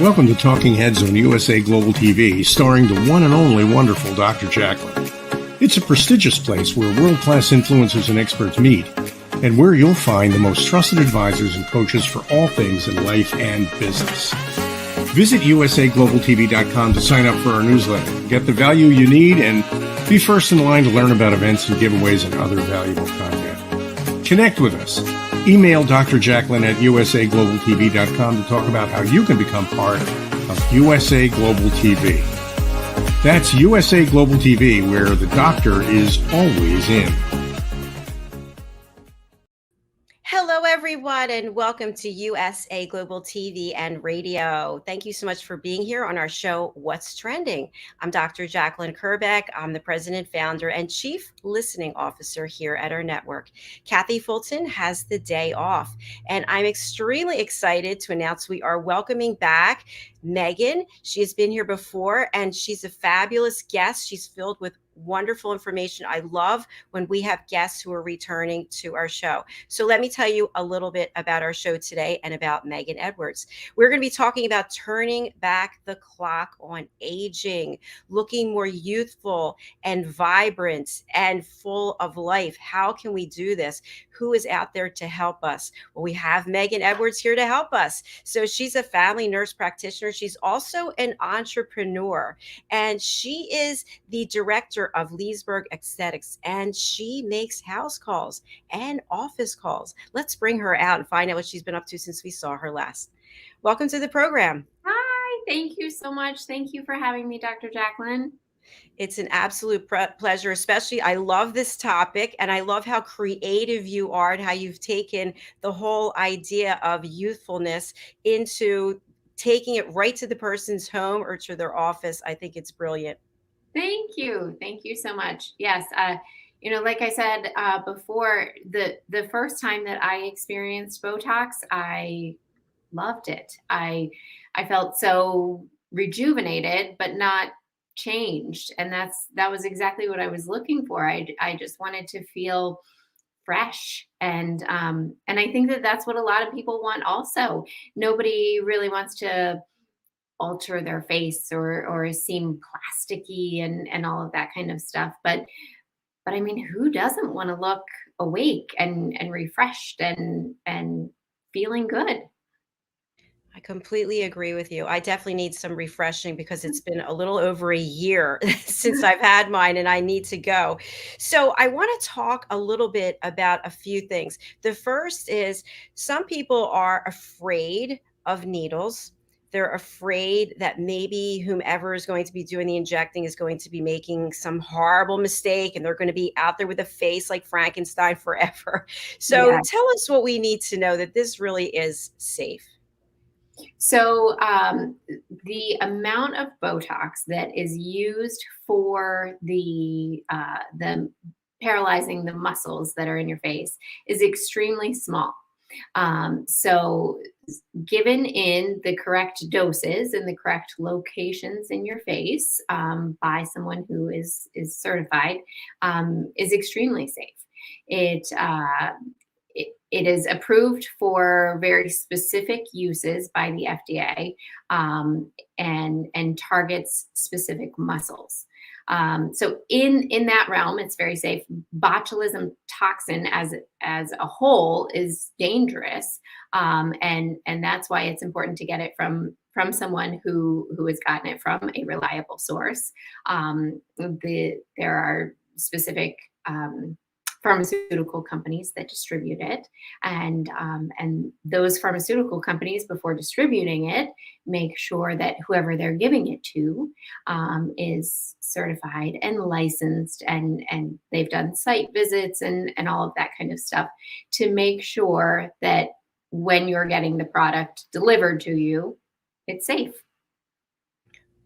Welcome to Talking Heads on USA Global TV, starring the one and only wonderful Dr. JACALYN. It's a prestigious place where world-class influencers and experts meet, and where you'll find the most trusted advisors and coaches for all things in life and business. Visit usaglobaltv.com to sign up for our newsletter, get the value you need, and be first in line to learn about events and giveaways and other valuable content. Connect with us. Email Dr. JACALYN at usaglobaltv.com to talk about how you can become part of USA Global TV. That's USA Global TV, where the doctor is always in. Hello, everyone, and welcome to USA Global TV and Radio. Thank you so much for being here on our show, What's Trending. I'm Dr. JACALYN KERBECK. I'm the president, founder, and chief listening officer here at our network. Kathy Fulton has the day off, and I'm extremely excited to announce we are welcoming back Meghan. She has been here before, and she's a fabulous guest. She's filled with wonderful information. I love when we have guests who are returning to our show. So let me tell you a little bit about our show today and about Meghan Edwards. We're going to be talking about turning back the clock on aging, looking more youthful and vibrant and full of life. How can we do this? Who is out there to help us? Well, we have Meghan Edwards here to help us. So she's a family nurse practitioner. She's also an entrepreneur, and she is the director of Leesburg Aesthetics, and she makes house calls and office calls. Let's bring her out and find out what she's been up to since we saw her last. Welcome to the program. Hi, thank you so much. Thank you for having me, Dr. JACALYN. It's an absolute pleasure, especially I love this topic, and I love how creative you are and how you've taken the whole idea of youthfulness into taking it right to the person's home or to their office. I think it's brilliant. Thank you. Thank you so much. Yes. Like I said before, the first time that I experienced Botox, I loved it. I felt so rejuvenated, but not changed. And that was exactly what I was looking for. I just wanted to feel fresh. And I think that that's what a lot of people want also. Nobody really wants to alter their face or seem plasticky and all of that kind of stuff. But I mean, who doesn't want to look awake and refreshed and feeling good? I completely agree with you. I definitely need some refreshing because it's been a little over a year since I've had mine and I need to go. So I want to talk a little bit about a few things. The first is some people are afraid of needles. They're afraid that maybe whomever is going to be doing the injecting is going to be making some horrible mistake and they're going to be out there with a face like Frankenstein forever. So Yeah. tell us what we need to know that this really is safe. So the amount of Botox that is used for the paralyzing the muscles that are in your face is extremely small. So given in the correct doses in the correct locations in your face by someone who is certified is extremely safe. It is approved for very specific uses by the FDA and targets specific muscles. So in that realm, it's very safe. Botulism toxin as a whole is dangerous, and that's why it's important to get it from someone who has gotten it from a reliable source. There are specific pharmaceutical companies that distribute it, and those pharmaceutical companies, before distributing it, make sure that whoever they're giving it to is certified and licensed, and they've done site visits and all of that kind of stuff to make sure that when you're getting the product delivered to you, it's safe.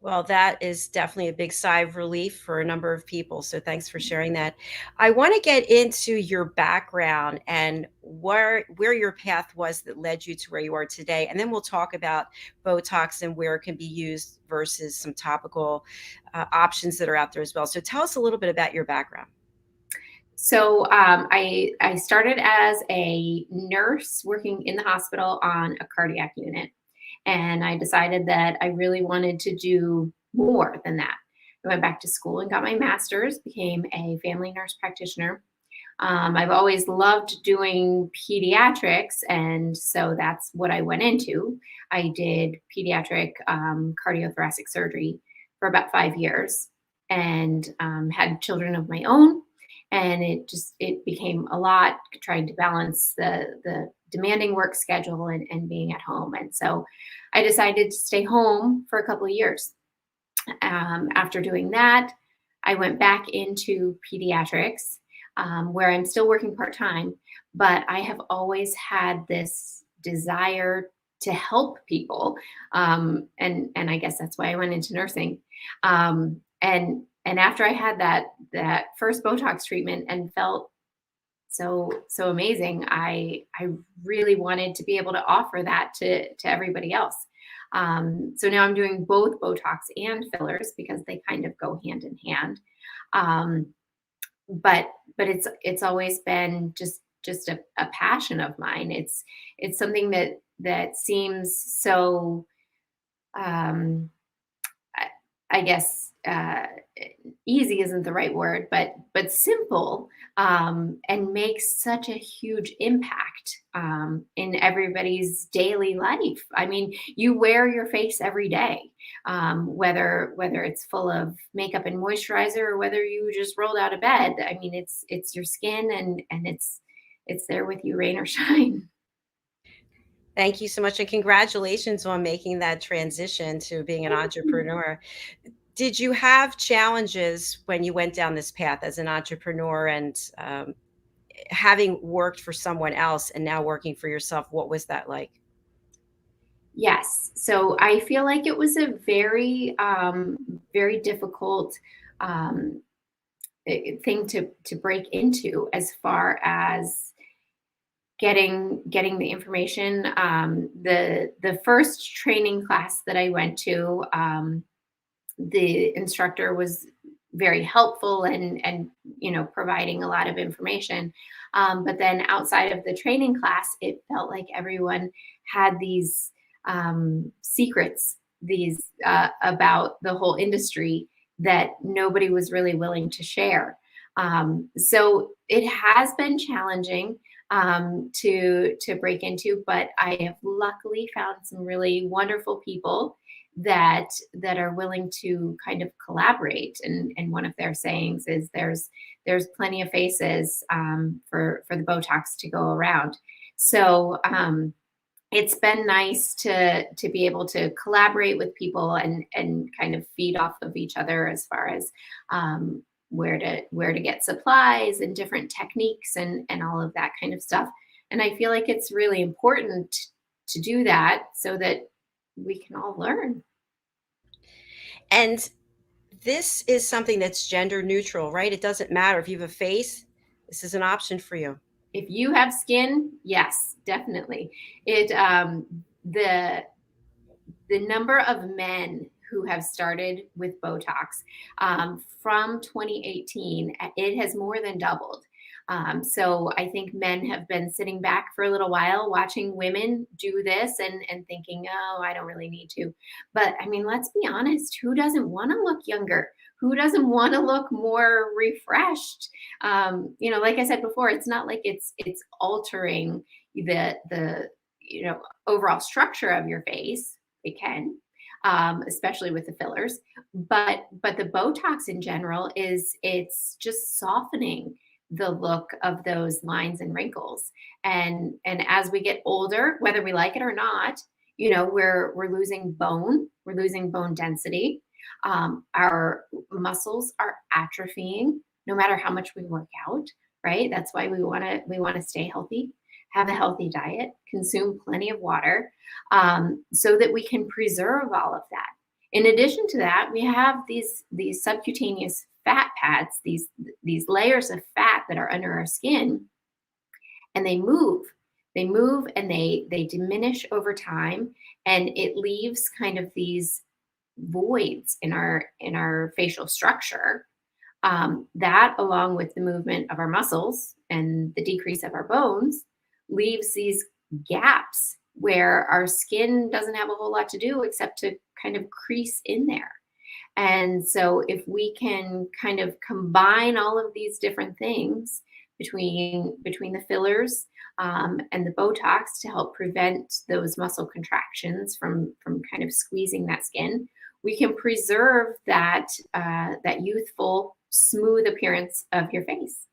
Well, that is definitely a big sigh of relief for a number of people. So thanks for sharing that. I want to get into your background and where your path was that led you to where you are today. And then we'll talk about Botox and where it can be used versus some topical options that are out there as well. So tell us a little bit about your background. So I started as a nurse working in the hospital on a cardiac unit. And I decided that I really wanted to do more than that. I went back to school and got my master's, became a family nurse practitioner. I've always loved doing pediatrics, and so that's what I went into. I did pediatric cardiothoracic surgery for about 5 years, and had children of my own. And it became a lot trying to balance the demanding work schedule and being at home. And so I decided to stay home for a couple of years. After doing that, I went back into pediatrics, where I'm still working part time, but I have always had this desire to help people, and I guess that's why I went into nursing. And after I had that first Botox treatment and felt so amazing, I really wanted to be able to offer that to everybody else. So now I'm doing both Botox and fillers because they kind of go hand in hand. Um, but it's always been just a passion of mine. It's something that seems so, um, I, I guess, easy isn't the right word, but simple, and makes such a huge impact in everybody's daily life. I mean, you wear your face every day, whether it's full of makeup and moisturizer or whether you just rolled out of bed. I mean, it's your skin, and it's there with you, rain or shine. Thank you so much, and congratulations on making that transition to being an entrepreneur. Did you have challenges when you went down this path as an entrepreneur and having worked for someone else and now working for yourself? What was that like? Yes. So I feel like it was a very difficult um, thing to break into, as far as getting the information. The first training class that I went to, the instructor was very helpful and providing a lot of information. But then outside of the training class, it felt like everyone had these secrets, these about the whole industry that nobody was really willing to share. So it has been challenging to break into, but I have luckily found some really wonderful people that are willing to kind of collaborate. And one of their sayings is there's plenty of faces for the Botox to go around. So it's been nice to be able to collaborate with people and kind of feed off of each other, as far as where to get supplies and different techniques and all of that kind of stuff. And I feel like it's really important to do that so that we can all learn. And this is something that's gender neutral, right? It doesn't matter if you have a face, this is an option for you. If you have skin, yes, definitely. It the number of men who have started with Botox from 2018, it has more than doubled. So I think men have been sitting back for a little while watching women do this and thinking, oh, I don't really need to. But I mean, let's be honest, who doesn't want to look younger? Who doesn't want to look more refreshed? Like I said before, it's not like it's altering the overall structure of your face. It can, especially with the fillers, but the Botox in general it's just softening the look of those lines and wrinkles. And as we get older, whether we like it or not, we're losing bone, we're losing bone density. Our muscles are atrophying no matter how much we work out, right? That's why we want to stay healthy, have a healthy diet, consume plenty of water, so that we can preserve all of that. In addition to that, we have these subcutaneous fat pads, these layers of fat that are under our skin, and they move and they diminish over time, and it leaves kind of these voids in our facial structure. That, along with the movement of our muscles and the decrease of our bones, leaves these gaps where our skin doesn't have a whole lot to do except to kind of crease in there. And so if we can kind of combine all of these different things between the fillers and the Botox to help prevent those muscle contractions from kind of squeezing that skin, we can preserve that that youthful, smooth appearance of your face.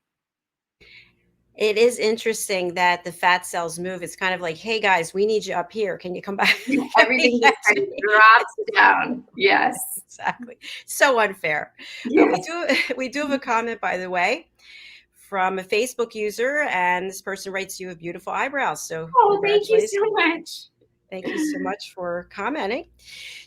It is interesting that the fat cells move. It's kind of like, hey guys, we need you up here. Can you come back? Everything just kind of drops down. Yes, Exactly. So unfair. yes. We do have a comment, by the way, from a Facebook user, and this person writes you have beautiful eyebrows. So Oh, thank you congratulations. so much. Thank you so much for commenting.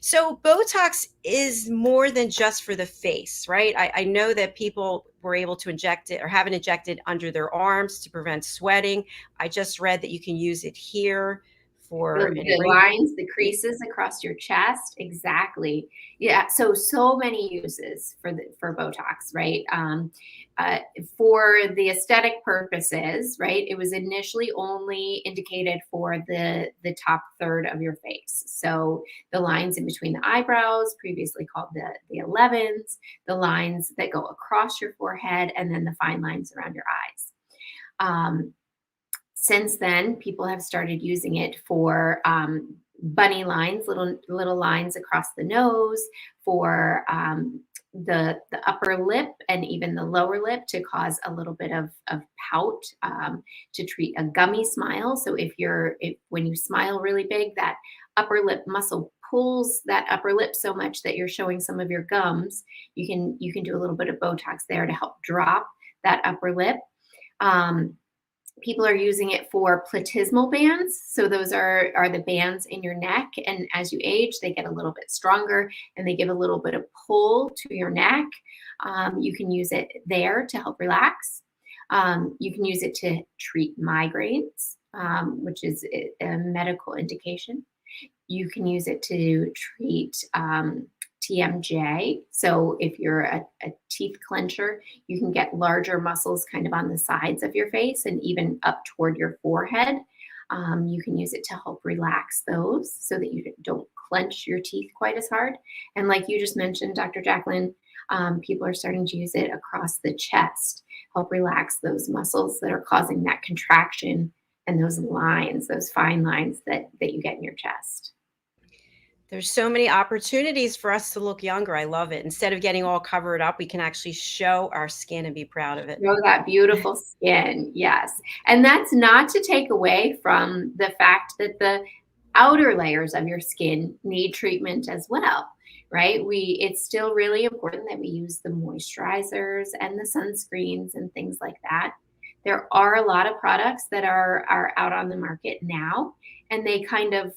So Botox is more than just for the face, right? I know that people were able to inject it or have it injected under their arms to prevent sweating. I just read that you can use it here for The lines, the creases across your chest. Exactly. Yeah. So many uses for Botox, right? For the aesthetic purposes, right? It was initially only indicated for the top third of your face. So the lines in between the eyebrows, previously called the 11s, the lines that go across your forehead, and then the fine lines around your eyes. Since then, people have started using it for bunny lines, little lines across the nose, for the upper lip and even the lower lip to cause a little bit of pout, to treat a gummy smile. So when you smile really big, that upper lip muscle pulls that upper lip so much that you're showing some of your gums. You can do a little bit of Botox there to help drop that upper lip. People are using it for platysmal bands. So those are the bands in your neck. And as you age, they get a little bit stronger and they give a little bit of pull to your neck. You can use it there to help relax. You can use it to treat migraines, which is a medical indication. You can use it to treat TMJ. So if you're a teeth clencher, you can get larger muscles kind of on the sides of your face and even up toward your forehead. You can use it to help relax those so that you don't clench your teeth quite as hard. And like you just mentioned, Dr. JACALYN, people are starting to use it across the chest, help relax those muscles that are causing that contraction and those lines, those fine lines that you get in your chest. There's so many opportunities for us to look younger. I love it. Instead of getting all covered up, we can actually show our skin and be proud of it. Show that beautiful skin. Yes. And that's not to take away from the fact that the outer layers of your skin need treatment as well, right? It's still really important that we use the moisturizers and the sunscreens and things like that. There are a lot of products that are out on the market now, and they kind of,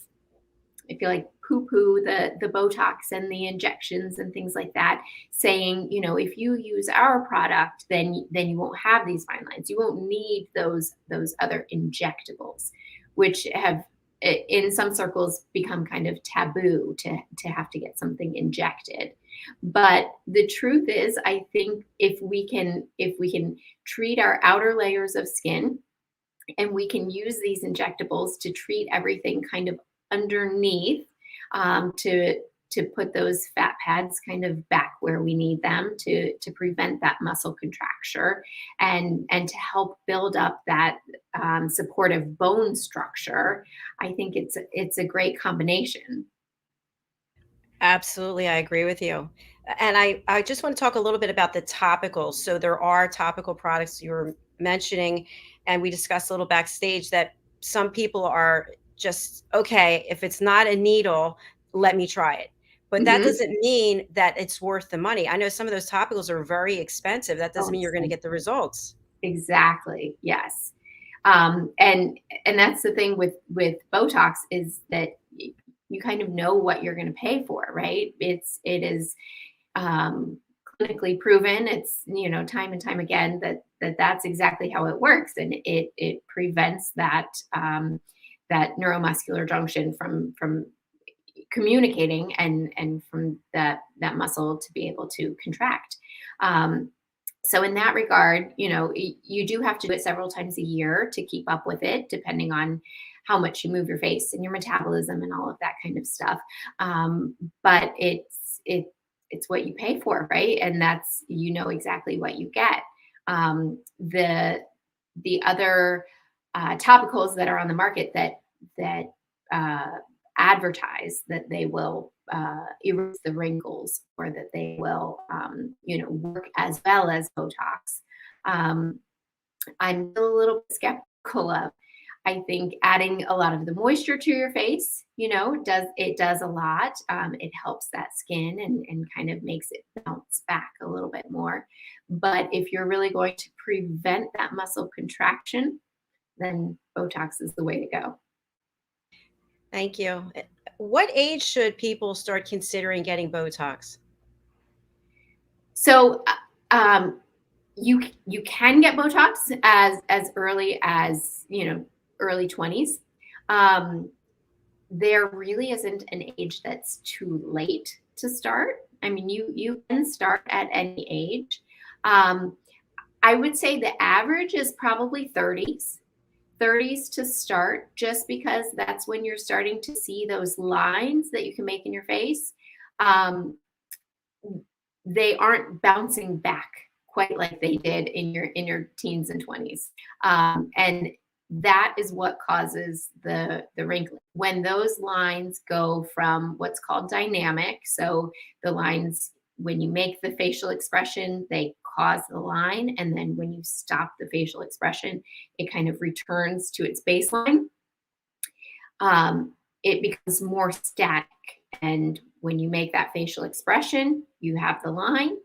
I feel like, poo-poo the Botox and the injections and things like that, saying, if you use our product, then you won't have these fine lines. You won't need those other injectables, which have in some circles become kind of taboo to have to get something injected. But the truth is, I think if we can treat our outer layers of skin, and we can use these injectables to treat everything kind of underneath, to put those fat pads kind of back where we need them to prevent that muscle contracture and to help build up that supportive bone structure. I think it's a great combination. Absolutely, I agree with you. And I just want to talk a little bit about the topicals. So there are topical products you were mentioning, and we discussed a little backstage that some people are just, okay, if it's not a needle, let me try it. But that Mhm. doesn't mean that it's worth the money. I know some of those topicals are very expensive. That doesn't Oh, mean you're going to get the results. exactly. Yes. And that's the thing with Botox, is that you kind of know what you're going to pay for, right? It is clinically proven. It's, time and time again that's exactly how it works, and it prevents that that neuromuscular junction from communicating and from that muscle to be able to contract. So in that regard, you do have to do it several times a year to keep up with it, depending on how much you move your face and your metabolism and all of that kind of stuff. But it's what you pay for, right? And that's, you know, exactly what you get. The other topicals that are on the market that advertise that they will erase the wrinkles, or that they will, you know, work as well as Botox, I'm still a little bit skeptical of. I think adding a lot of the moisture to your face, you know, does a lot. It helps that skin and kind of makes it bounce back a little bit more. But if you're really going to prevent that muscle contraction, then Botox is the way to go. Thank you. What age should people start considering getting Botox? So you can get Botox as early as, you know, early 20s. There really isn't an age that's too late to start. I mean, you can start at any age. I would say the average is probably 30s to start, just because that's when you're starting to see those lines that you can make in your face. They aren't bouncing back quite like they did in your teens and 20s. And that is what causes the wrinkling. When those lines go from what's called dynamic, so the lines, when you make the facial expression, they cause the line. And then when you stop the facial expression, it kind of returns to its baseline. It becomes more static. And when you make that facial expression, you have the line.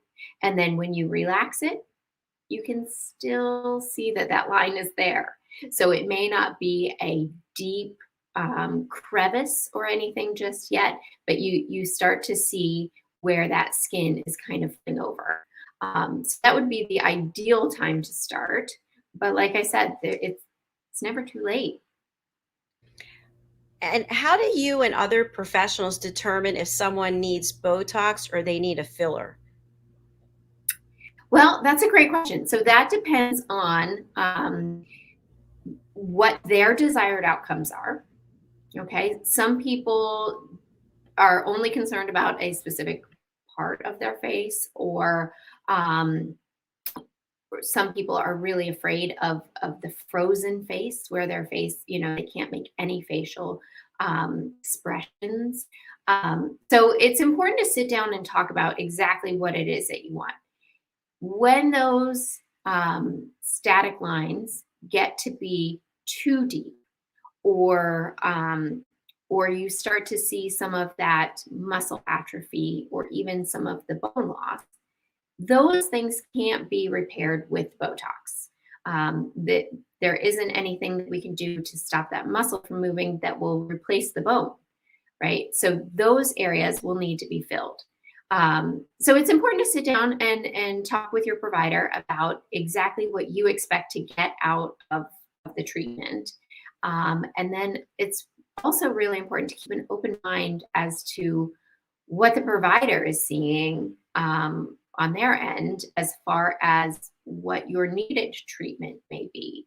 And then when you relax it, you can still see that that line is there. So it may not be a deep crevice or anything just yet, but you start to see where that skin is kind of filling over. So that would be the ideal time to start. But like I said, it's never too late. And how do you and other professionals determine if someone needs Botox or they need a filler? Well, that's a great question. So that depends on what their desired outcomes are. Okay. Some people are only concerned about a specific part of their face, or some people are really afraid of the frozen face, where their face, you know, they can't make any facial expressions. So it's important to sit down and talk about exactly what it is that you want. When those static lines get to be too deep, or you start to see some of that muscle atrophy, or even some of the bone loss, those things can't be repaired with Botox. There isn't anything that we can do to stop that muscle from moving that will replace the bone, right? So those areas will need to be filled. So it's important to sit down and talk with your provider about exactly what you expect to get out of the treatment. And then it's also really important to keep an open mind as to what the provider is seeing on their end, as far as what your needed treatment may be.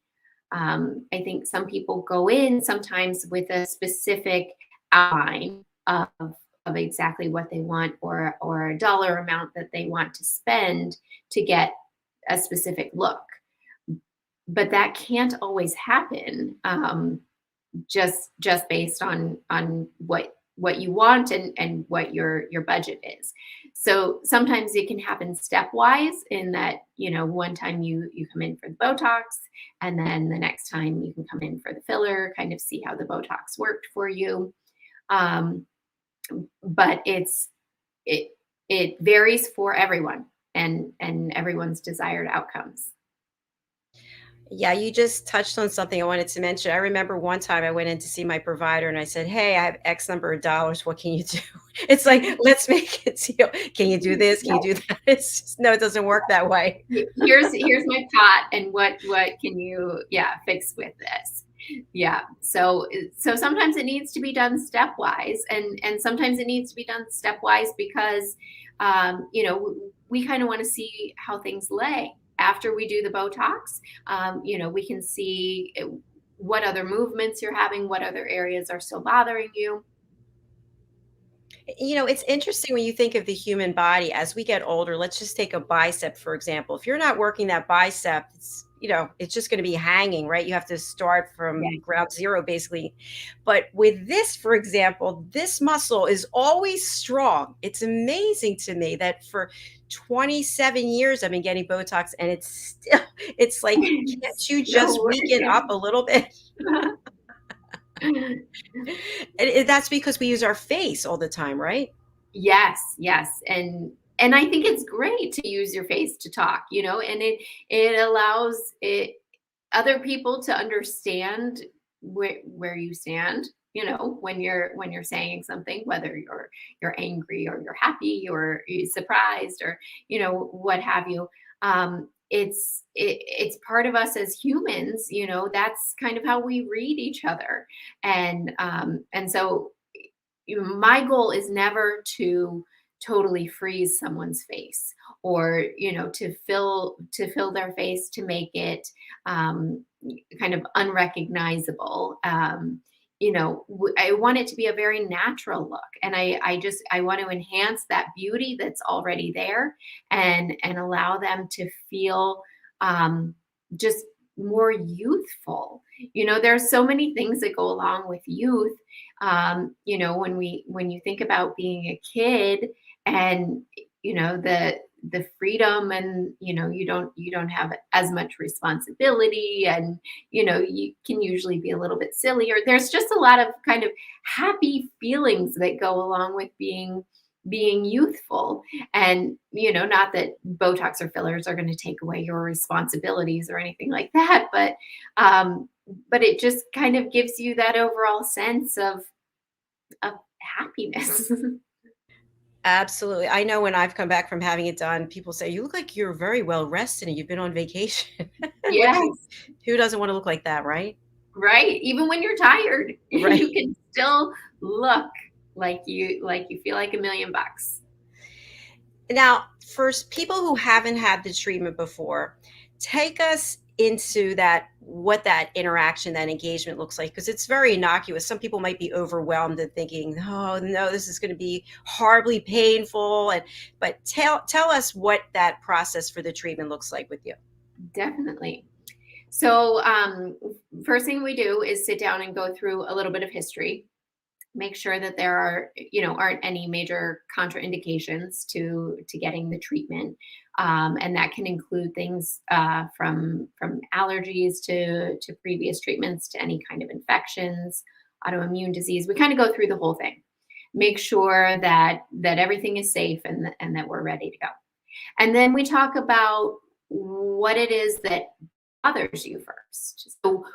I think some people go in sometimes with a specific outline of exactly what they want, or a dollar amount that they want to spend to get a specific look. But that can't always happen just based on what you want and what your budget is. So sometimes it can happen stepwise, in that, you know, one time you come in for the Botox, and then the next time you can come in for the filler, kind of see how the Botox worked for you. But it varies for everyone and everyone's desired outcomes. Yeah, you just touched on something I wanted to mention. I remember one time I went in to see my provider and I said, "Hey, I have X number of dollars. What can you do?" It's like, let's make it deal. Can you do this? Can you do that? It's just, no, it doesn't work that way. Here's my pot, and what can you fix with this? Yeah. So sometimes it needs to be done stepwise, and sometimes it needs to be done stepwise because you know, we kind of want to see how things lay after we do the Botox. You know, we can see what other movements you're having, what other areas are still bothering you. You know, it's interesting when you think of the human body as we get older. Let's just take a bicep, for example. If you're not working that bicep, it's, you know, it's just going to be hanging, right? You have to start Yeah. from ground zero, basically. But with this, for example, this muscle is always strong. It's amazing to me that for 27 years I've been getting Botox and it's still, it's like, can't you Still just weaken up working. a little bit? That's because we use our face all the time, right? Yes, yes. And I think it's great to use your face to talk, you know, and it allows other people to understand where you stand, you know, when you're saying something, whether you're angry or you're happy or you're surprised or, you know, what have you. It's part of us as humans, you know. That's kind of how we read each other. And so, you know, my goal is never to totally freeze someone's face, or, you know, to fill their face to make it kind of unrecognizable. You know, I want it to be a very natural look, and I want to enhance that beauty that's already there, and allow them to feel just more youthful. You know, there's so many things that go along with youth. You know, when you think about being a kid, and, you know, the freedom, and, you know, you don't have as much responsibility, and, you know, you can usually be a little bit sillier. There's just a lot of kind of happy feelings that go along with being youthful. And, you know, not that Botox or fillers are going to take away your responsibilities or anything like that, but it just kind of gives you that overall sense of happiness. Absolutely. I know when I've come back from having it done, people say, "You look like you're very well rested and you've been on vacation." Which Yes, who doesn't want to look like that, right? right. Even when you're tired, Right. you can still look like you feel like $1,000,000. Now, for people who haven't had the treatment before, take us into that, what that interaction, that engagement looks like, because it's very innocuous. Some people might be overwhelmed and thinking, "Oh no, this is going to be horribly painful." And but tell us what that process for the treatment looks like with you. Definitely. So, first thing we do is sit down and go through a little bit of history. Make sure that there are, you know, aren't any major contraindications to getting the treatment, and that can include things from allergies to previous treatments, to any kind of infections, autoimmune disease. We kind of go through the whole thing. Make sure that everything is safe, and that we're ready to go. And then we talk about what it is that bothers you first. So,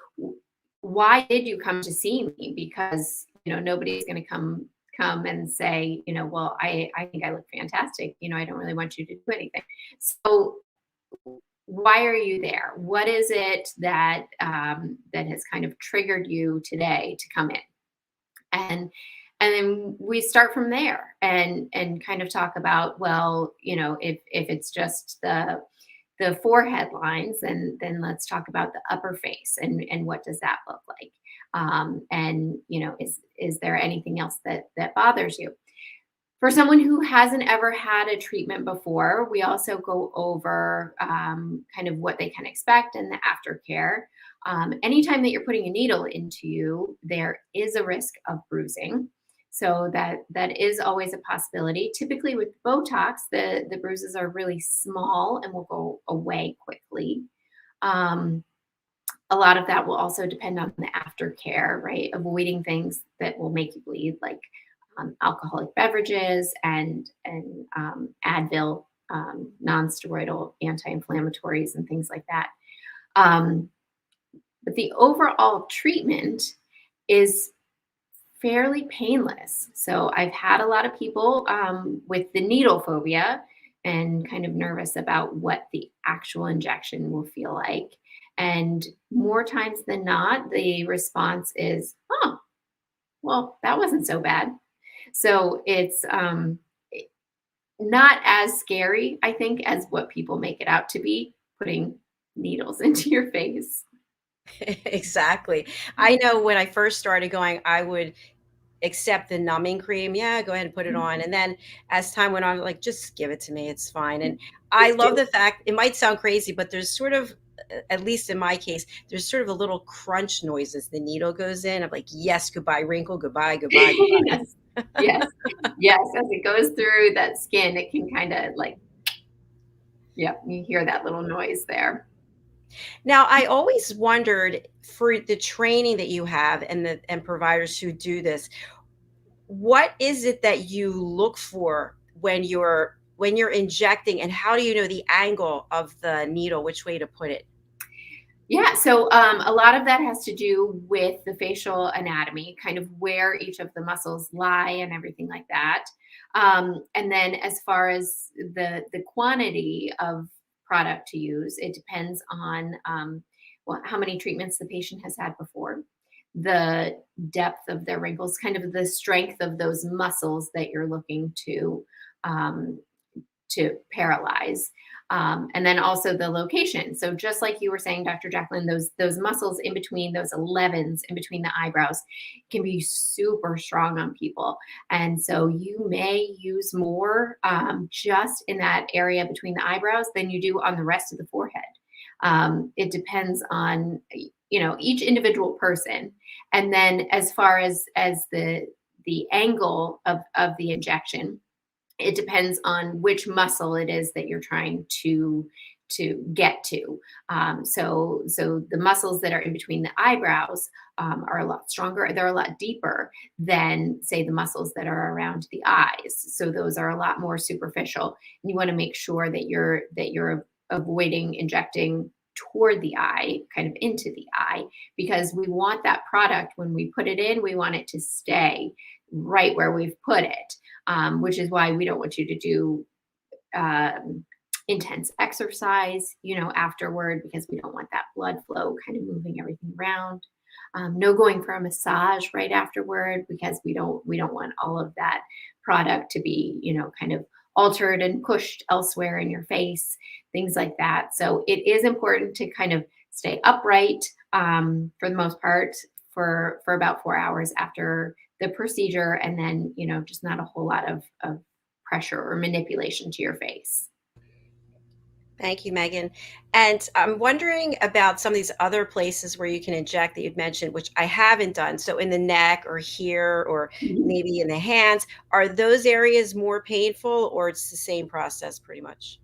why did you come to see me? Because, you know, nobody's going to come and say, you know, well, I think I look fantastic. You know, I don't really want you to do anything. So, why are you there? What is it that has kind of triggered you today to come in? and and then we start from there, and kind of talk about, well, you know, if it's just the forehead lines, then let's talk about the upper face, and what does that look like. And, you know, is there anything else that bothers you? For someone who hasn't ever had a treatment before, we also go over kind of what they can expect and the aftercare. Anytime that you're putting a needle into you, there is a risk of bruising. So that is always a possibility. Typically with Botox, the bruises are really small and will go away quickly. Um, a lot of that will also depend on the aftercare, right? Avoiding things that will make you bleed, like alcoholic beverages, and Advil, non-steroidal anti-inflammatories, and things like that. Um, but the overall treatment is fairly painless. So I've had a lot of people with the needle phobia, and kind of nervous about what the actual injection will feel like. And more times than not, the response is, "Oh, well, that wasn't so bad." So it's not as scary, I think, as what people make it out to be, putting needles into your face. Exactly. I know when I first started going, I would accept the numbing cream. Yeah, go ahead and put it on. And then as time went on, like, just give it to me. It's fine. And I Just love do the fact it might sound crazy, but there's sort of, at least in my case, there's sort of a little crunch noise as the needle goes in. I'm like, yes, goodbye, wrinkle, goodbye, goodbye, goodbye. Yes. Yes. Yes. As it goes through that skin, it can kind of like, yep, you hear that little noise there. Now, I always wondered for the training that you have and the and providers who do this, what is it that you look for when you're injecting, and how do you know the angle of the needle, which way to put it? Yeah, so a lot of that has to do with the facial anatomy, kind of where each of the muscles lie and everything like that. And then as far as the quantity of product to use, it depends on well, how many treatments the patient has had before, the depth of their wrinkles, kind of the strength of those muscles that you're looking um, to paralyze. And then also the location. So just like you were saying, Dr. Jacqueline, those muscles in between those 11s in between the eyebrows can be super strong on people, and so you may use more just in that area between the eyebrows than you do on the rest of the forehead. It depends on each individual person, and then as far as the angle of the injection, it depends on which muscle it is that you're trying to get to. So the muscles that are in between the eyebrows are a lot stronger. They're a lot deeper than, say, the muscles that are around the eyes. So those are a lot more superficial. And you want to make sure that you're avoiding injecting toward the eye, kind of into the eye, because we want that product when we put it in, we want it to stay right where we've put it, which is why we don't want you to do um, intense exercise, afterward, because we don't want that blood flow kind of moving everything around. No going for a massage right afterward, because we don't want all of that product to be, kind of altered and pushed elsewhere in your face, things like that. So it is important to kind of stay upright for the most part for about 4 hours after the procedure, and then just not a whole lot of pressure or manipulation to your face. Thank you, Megan. And I'm wondering about some of these other places where you can inject that you've mentioned, which I haven't done. So in the neck or here or Mhm. maybe in the hands, are those areas more painful, or it's the same process pretty much?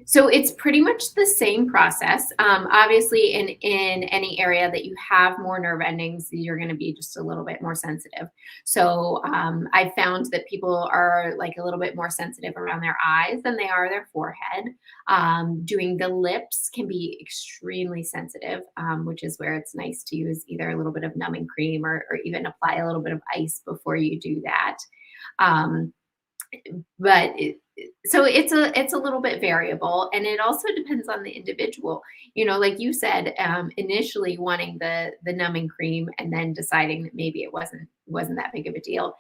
So it's pretty much the same process. Obviously, in any area that you have more nerve endings, you're going to be just a little bit more sensitive. So I found that people are like a little bit more sensitive around their eyes than they are their forehead. Doing the lips can be extremely sensitive, which is where it's nice to use either a little bit of numbing cream, or even apply a little bit of ice before you do that. Um, but so it's a little bit variable, and it also depends on the individual, like you said, initially wanting the numbing cream and then deciding that maybe it wasn't that big of a deal.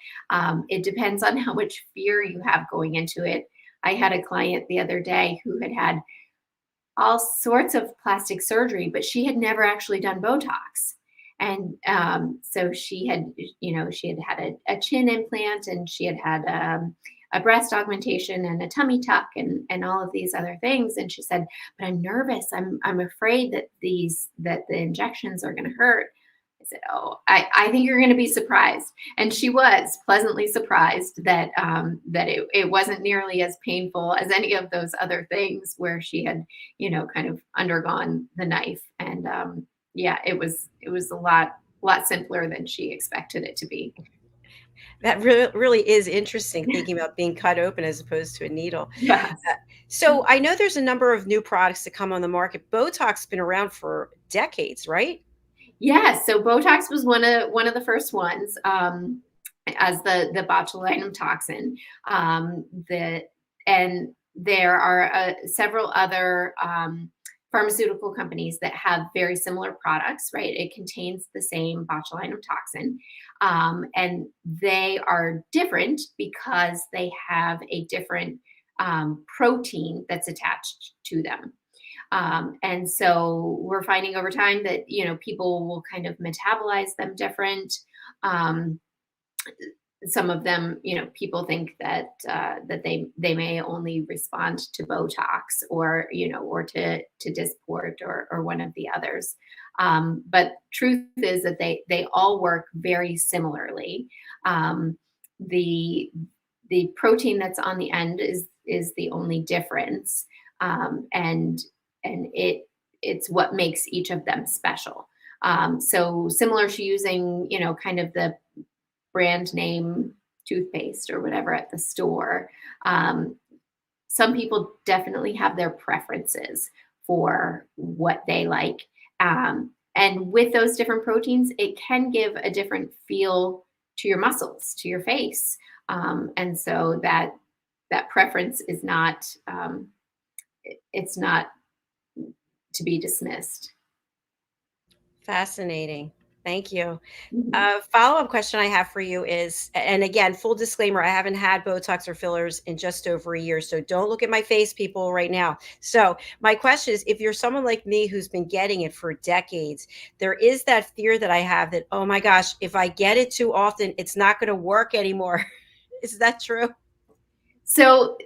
It depends on how much fear you have going into it. I had a client the other day who had had all sorts of plastic surgery, but she had never actually done Botox. And so she had had a chin implant, and she had a breast augmentation and a tummy tuck, and all of these other things. And she said, "But I'm nervous. I'm afraid that the injections are going to hurt." I said, "Oh, I think you're going to be surprised." And she was pleasantly surprised that it wasn't nearly as painful as any of those other things where she had, kind of undergone the knife. And yeah, it was a lot simpler than she expected it to be. That really is interesting, thinking about being cut open as opposed to a needle. Yes. Uh, so I know there's a number of new products that come on the market. Botox has been around for decades, right? Yes, so Botox was one of the first ones, as the botulinum toxin. The and there are several other pharmaceutical companies that have very similar products. Right, it contains the same botulinum toxin, and they are different because they have a different protein that's attached to them. And so we're finding over time that, people will kind of metabolize them different. Um, some of them, people think that they may only respond to Botox, or to Dysport, or one of the others. But truth is that they all work very similarly. Um, the the protein that's on the end is the only difference, and it's what makes each of them special. So similar to using, kind of the brand name toothpaste or whatever at the store. Um, some people definitely have their preferences for what they like. And with those different proteins, it can give a different feel to your muscles, to your face. And so that preference is not, it's not to be dismissed. Fascinating. Thank you. Mhm. A follow-up question I have for you is, and again, full disclaimer, I haven't had Botox or fillers in just over a year, so don't look at my face, people, right now. So my question is, if you're someone like me who's been getting it for decades, there is that fear that I have that, oh my gosh, if I get it too often, it's not going to work anymore. Is that true? So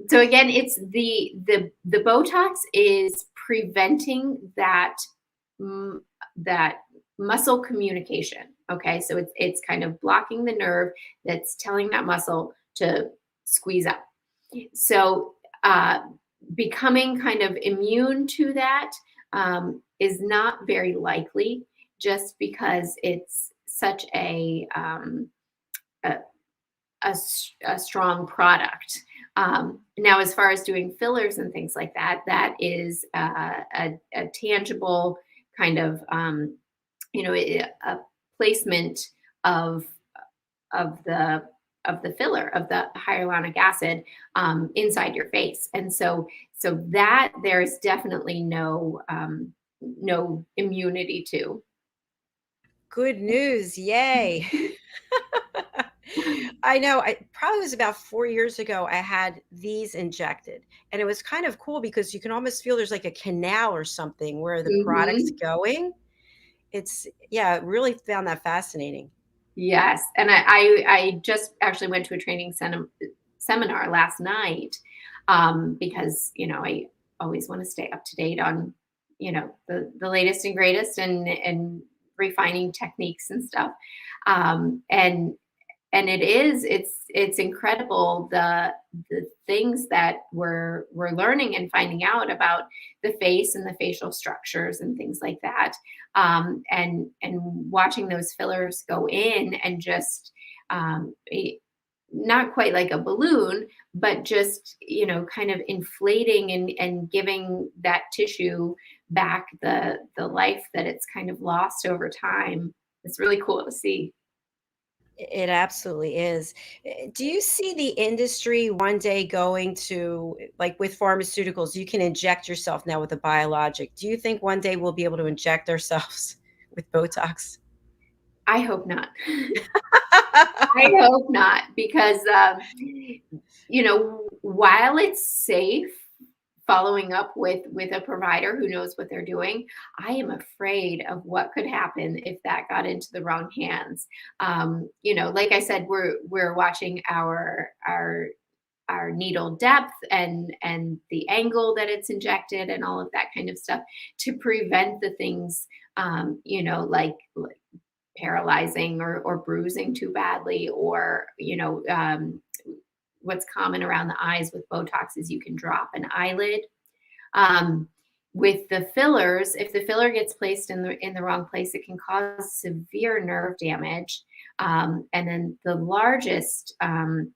so again, it's the Botox is preventing mm, that muscle communication. Okay, so it's kind of blocking the nerve that's telling that muscle to squeeze up. So becoming kind of immune to that is not very likely, just because it's such a a strong product. Now, as far as doing fillers and things like that, that is a tangible kind of, a placement of of the of the filler, of the hyaluronic acid, inside your face. And so that there's definitely no immunity to. Good news. Yay. I know. I probably was about 4 years ago, I had these injected, and it was kind of cool because you can almost feel there's like a canal or something where the product's Mhm. going. It's yeah, really found that fascinating. Yes, and I just actually went to a training seminar last night, because I always want to stay up to date on the latest and greatest, and refining techniques and stuff. And it's incredible, the things that we're learning and finding out about the face and the facial structures and things like that. And watching those fillers go in, and just not quite like a balloon, but just kind of inflating, and giving that tissue back the life that it's kind of lost over time. It's really cool to see. It absolutely is. Do you see the industry one day going to, like with pharmaceuticals, you can inject yourself now with a biologic. Do you think one day we'll be able to inject ourselves with Botox? I hope not. I hope not, because while it's safe following up with a provider who knows what they're doing, I am afraid of what could happen if that got into the wrong hands. Like I said, we're watching our needle depth, and the angle that it's injected, and all of that kind of stuff, to prevent the things, like paralyzing, or bruising too badly, or what's common around the eyes with Botox is you can drop an eyelid. um, with the fillers, if the filler gets placed in the wrong place, it can cause severe nerve damage. And then the largest kind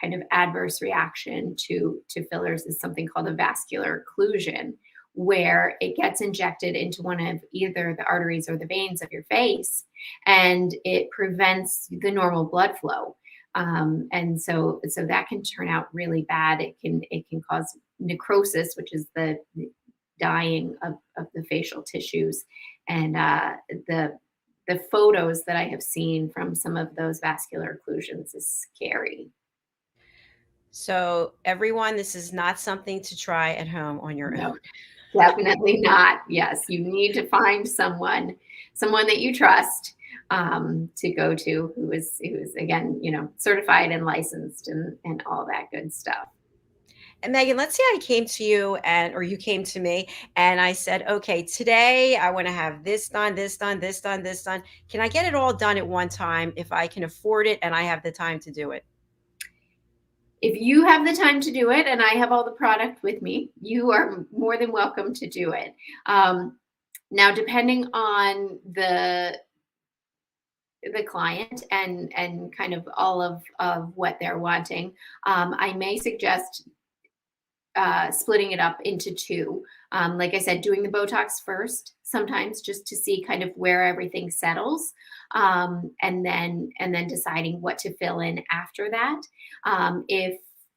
of adverse reaction to fillers is something called a vascular occlusion, where it gets injected into one of either the arteries or the veins of your face, and it prevents the normal blood flow. And so that can turn out really bad. It can cause necrosis, which is the dying of the facial tissues. And the photos that I have seen from some of those vascular occlusions is scary. So, everyone, this is not something to try at home on your No, own. Definitely not. Yes, you need to find someone that you trust to go to who's again, certified and licensed and all that good stuff. And Megan, let's say I came to you or you came to me and I said, okay, today I want to have this done, this done, this done, this done. Can I get it all done at one time if I can afford it and I have the time to do it? If you have the time to do it and I have all the product with me, you are more than welcome to do it. Now, depending on the client and kind of all of what they're wanting, I may suggest splitting it up into two. Like I said, doing the Botox first, sometimes just to see kind of where everything settles, and then deciding what to fill in after that.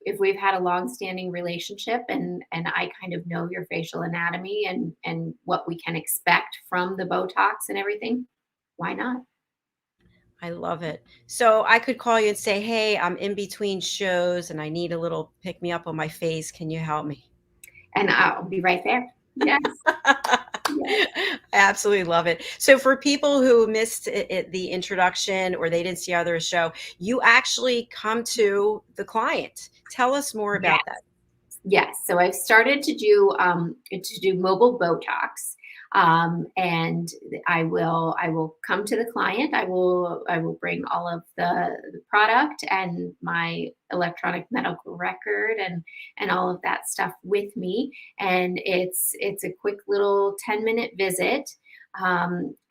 If we've had a long-standing relationship and I kind of know your facial anatomy and what we can expect from the Botox and everything, why not? I love it. So I could call you and say, hey, I'm in between shows and I need a little pick me up on my face. Can you help me? And I'll be right there. Yes. Yes. I absolutely love it. So for people who missed the introduction or they didn't see other show, you actually come to the client. Tell us more Yes. about that. Yes. So I've started to do mobile Botox, and I will come to the client. I will bring all of the product and my electronic medical record and all of that stuff with me. And it's a quick little 10-minute visit.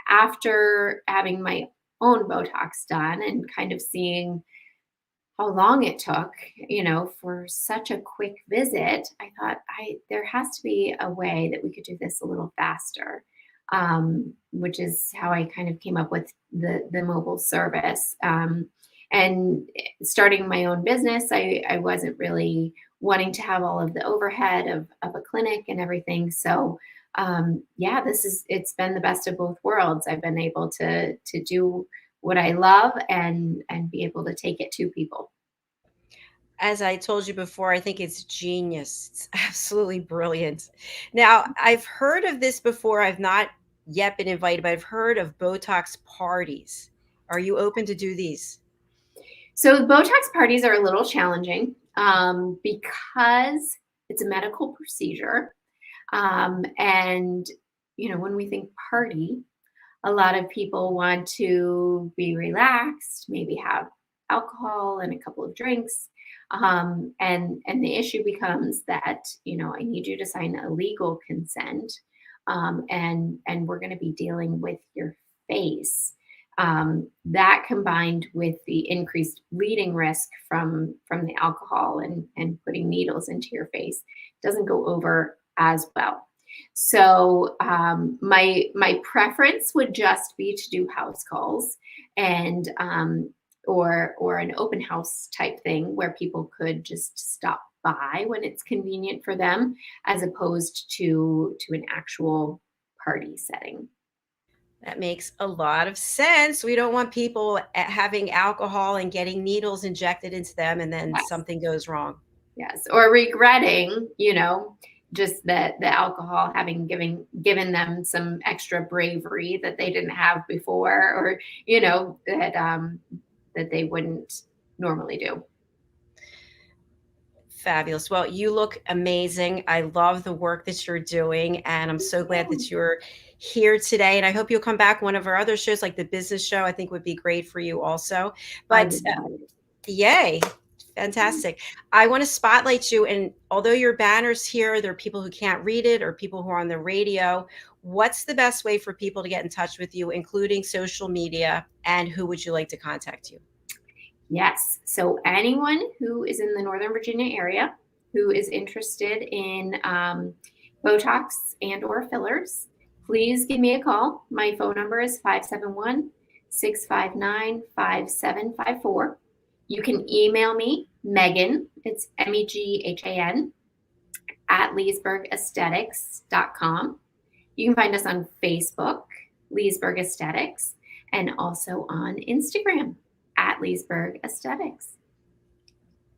After having my own Botox done and kind of seeing how long it took, for such a quick visit, I thought there has to be a way that we could do this a little faster, which is how I kind of came up with the mobile service. And starting my own business, I wasn't really wanting to have all of the overhead of a clinic and everything. So yeah, it's been the best of both worlds. I've been able to do what I love and be able to take it to people. As I told you before, I think it's genius. It's absolutely brilliant. Now, I've heard of this before. I've not yet been invited, but I've heard of Botox parties. Are you open to do these? So Botox parties are a little challenging because it's a medical procedure. And, when we think party, a lot of people want to be relaxed, maybe have alcohol and a couple of drinks. And the issue becomes that, I need you to sign a legal consent. And we're going to be dealing with your face. That combined with the increased bleeding risk from the alcohol and putting needles into your face doesn't go over as well. So my preference would just be to do house calls and or an open house type thing where people could just stop by when it's convenient for them, as opposed to an actual party setting. That makes a lot of sense. We don't want people having alcohol and getting needles injected into them and then Yes. something goes wrong. Yes, or regretting, just the alcohol having given them some extra bravery that they didn't have before, or that they wouldn't normally do. Fabulous. Well, you look amazing. I love the work that you're doing, and I'm so glad that you're here today. And I hope you'll come back one of our other shows, like the business show. I think would be great for you also. I But would love it. yay. Fantastic. I want to spotlight you. And although your banner's here, there are people who can't read it or people who are on the radio. What's the best way for people to get in touch with you, including social media? And who would you like to contact you? Yes. So anyone who is in the Northern Virginia area who is interested in Botox and or fillers, please give me a call. My phone number is 571-659-5754. You can email me, Meghan, it's Meghan, at leesburgaesthetics.com. You can find us on Facebook, Leesburg Aesthetics, and also on Instagram at Leesburg Aesthetics.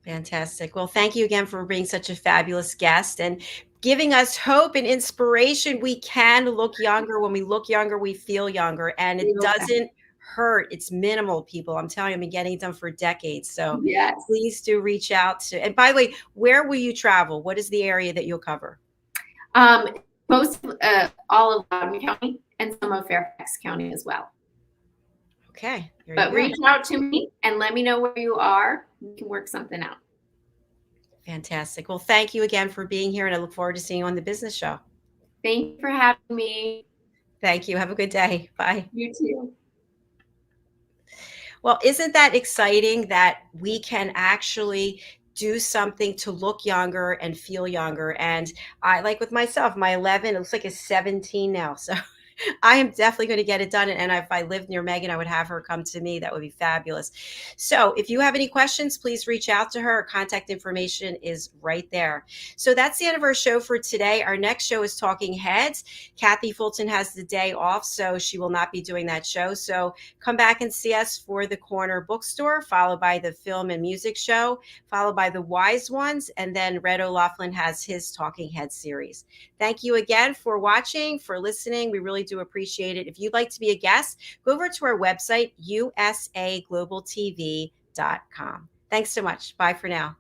Fantastic. Well, thank you again for being such a fabulous guest. And giving us hope and inspiration. We can look younger. When we look younger, we feel younger, and it doesn't hurt. It's minimal, people. I'm telling you, I've been getting it done for decades. So Yes. please do reach out to, and by the way, where will you travel? What is the area that you'll cover? Most all of Loudoun County and some of Fairfax County as well. Okay. But reach out to me and let me know where you are. We can work something out. Fantastic. Well, thank you again for being here, and I look forward to seeing you on the business show. Thank you for having me. Thank you. Have a good day. Bye. You too. Well, isn't that exciting that we can actually do something to look younger and feel younger? And I, like with myself, my 11, it looks like it's 17 now. So I am definitely going to get it done. And if I lived near Meghan, I would have her come to me. That would be fabulous. So if you have any questions, please reach out to her. Her contact information is right there. So that's the end of our show for today. Our next show is Talking Heads. Kathy Fulton has the day off, so she will not be doing that show. So come back and see us for the Corner Bookstore, followed by the Film and Music Show, followed by the Wise Ones, and then Red O'Loughlin has his Talking Heads series. Thank you again for watching, for listening. We really do appreciate it. If you'd like to be a guest, go over to our website, usaglobaltv.com. Thanks so much. Bye for now.